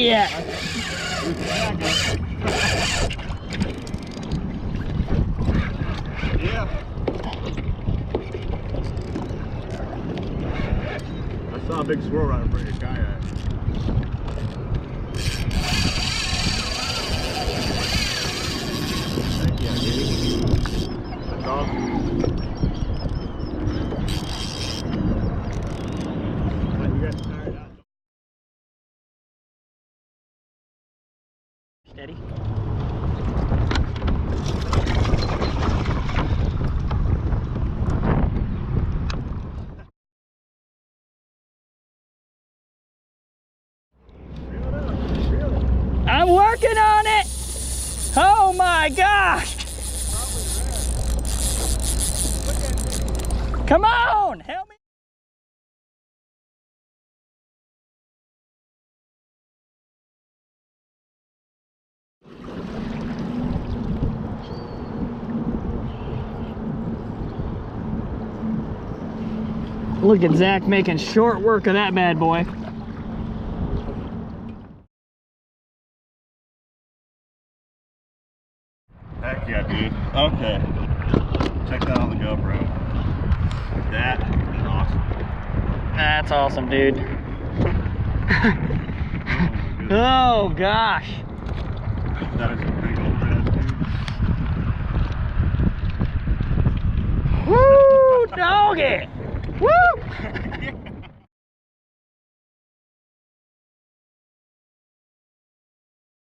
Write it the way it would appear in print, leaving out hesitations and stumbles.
Yeah. Yeah. I saw a big swirl right in front of your kayak. Thank you, dude. That's awesome. You guys tired out? Steady. I'm working on it. Oh my gosh. Come on, help me. Look at Zach making short work of that bad boy. Heck yeah, dude. Okay. Check that on the GoPro. That is awesome. That's awesome, dude. Oh, Oh gosh. that is a big old red, dude. Woo, doggy. Woo.